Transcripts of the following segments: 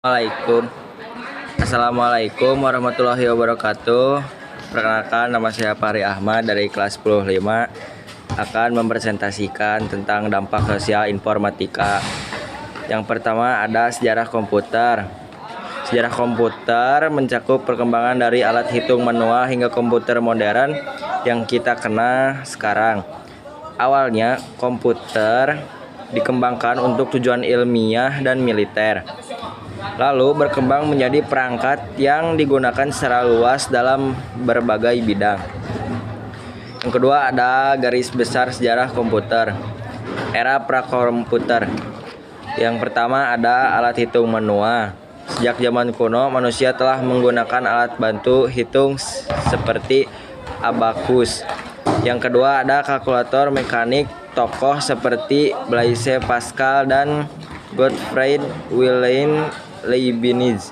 Assalamualaikum. Assalamualaikum warahmatullahi wabarakatuh. Perkenalkan, nama saya Fahri Ahmad dari kelas 10-5 akan mempresentasikan tentang dampak sosial informatika. Yang pertama ada sejarah komputer. Sejarah komputer mencakup perkembangan dari alat hitung manual hingga komputer modern yang kita kenal sekarang. Awalnya komputer dikembangkan untuk tujuan ilmiah dan militer, lalu berkembang menjadi perangkat yang digunakan secara luas dalam berbagai bidang. Yang kedua ada garis besar sejarah komputer. Era prakomputer. Yang pertama ada alat hitung manual. Sejak zaman kuno, manusia telah menggunakan alat bantu hitung seperti abakus. Yang kedua ada kalkulator mekanik. Tokoh seperti Blaise Pascal dan Gottfried Wilhelm Leibniz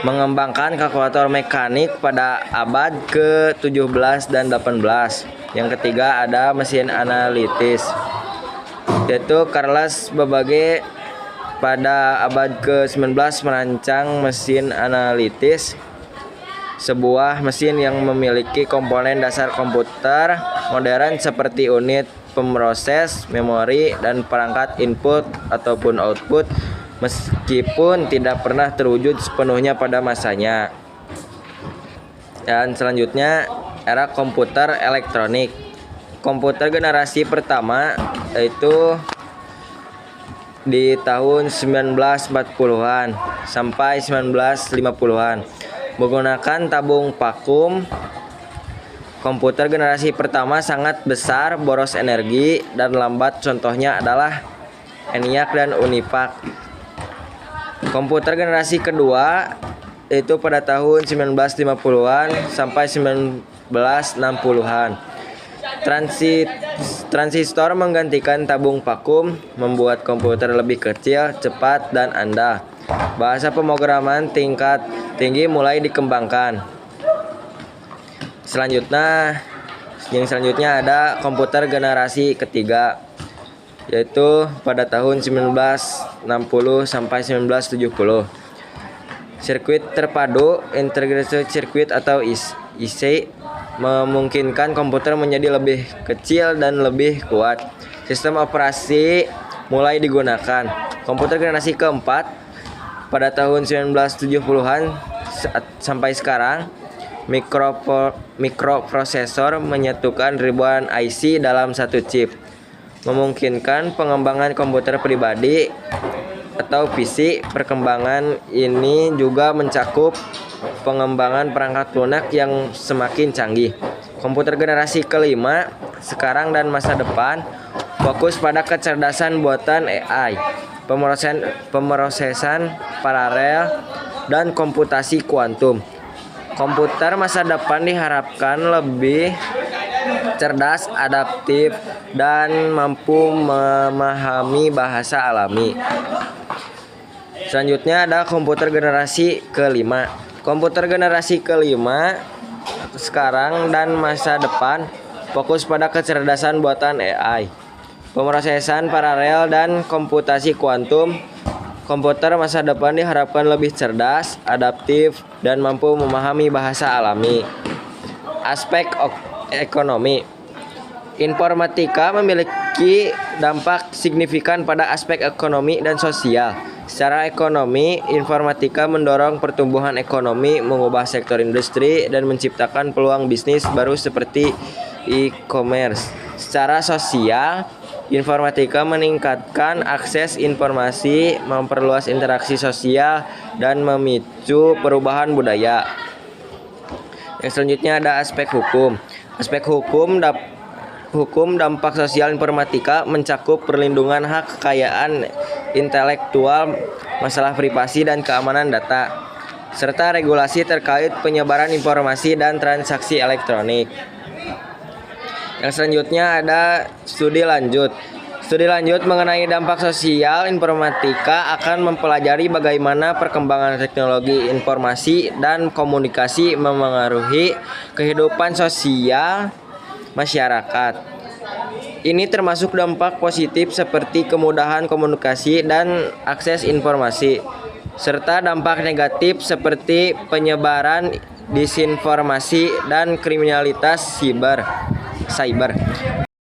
mengembangkan kalkulator mekanik pada abad ke-17 dan 18. Yang ketiga ada mesin analitis, yaitu Charles Babbage pada abad ke-19 merancang mesin analitis, sebuah mesin yang memiliki komponen dasar komputer modern seperti unit pemroses, memori, dan perangkat input ataupun output, meskipun tidak pernah terwujud sepenuhnya pada masanya. Dan selanjutnya era komputer elektronik. Komputer generasi pertama yaitu di tahun 1940-an sampai 1950-an menggunakan tabung vakum. Komputer generasi pertama sangat besar, boros energi, dan lambat. Contohnya adalah ENIAC dan UNIVAC. Komputer generasi kedua yaitu pada tahun 1950-an sampai 1960-an. Transistor menggantikan tabung vakum, membuat komputer lebih kecil, cepat, dan andal. Bahasa pemrograman tingkat tinggi mulai dikembangkan. Selanjutnya ada komputer generasi ketiga, yaitu pada tahun 1960 sampai 1970. Sirkuit terpadu Integrated Circuit atau IC memungkinkan komputer menjadi lebih kecil dan lebih kuat. Sistem operasi mulai digunakan. Komputer generasi keempat pada tahun 1970-an sampai sekarang. Mikroprosesor menyatukan ribuan IC dalam satu chip, memungkinkan pengembangan komputer pribadi atau PC. Perkembangan ini juga mencakup pengembangan perangkat lunak yang semakin canggih. Komputer generasi kelima sekarang dan masa depan fokus pada kecerdasan buatan AI, pemrosesan paralel, dan komputasi kuantum. Komputer masa depan diharapkan lebih cerdas, adaptif, dan mampu memahami bahasa alami. Selanjutnya ada komputer generasi kelima. Komputer generasi kelima sekarang dan masa depan fokus pada kecerdasan buatan AI, pemrosesan paralel, dan komputasi kuantum. Komputer masa depan diharapkan lebih cerdas, adaptif, dan mampu memahami bahasa alami. Aspek ekonomi. Informatika memiliki dampak signifikan pada aspek ekonomi dan sosial. Secara ekonomi, informatika mendorong pertumbuhan ekonomi, mengubah sektor industri, dan menciptakan peluang bisnis baru seperti e-commerce. Secara sosial, informatika meningkatkan akses informasi, memperluas interaksi sosial, dan memicu perubahan budaya. Yang selanjutnya ada aspek hukum. Aspek hukum dampak sosial informatika mencakup perlindungan hak kekayaan intelektual, masalah privasi dan keamanan data, serta regulasi terkait penyebaran informasi dan transaksi elektronik. Yang selanjutnya ada studi lanjut. Studi lanjut mengenai dampak sosial informatika akan mempelajari bagaimana perkembangan teknologi informasi dan komunikasi memengaruhi kehidupan sosial masyarakat. Ini termasuk dampak positif seperti kemudahan komunikasi dan akses informasi. serta dampak negatif seperti penyebaran disinformasi dan kriminalitas cyber.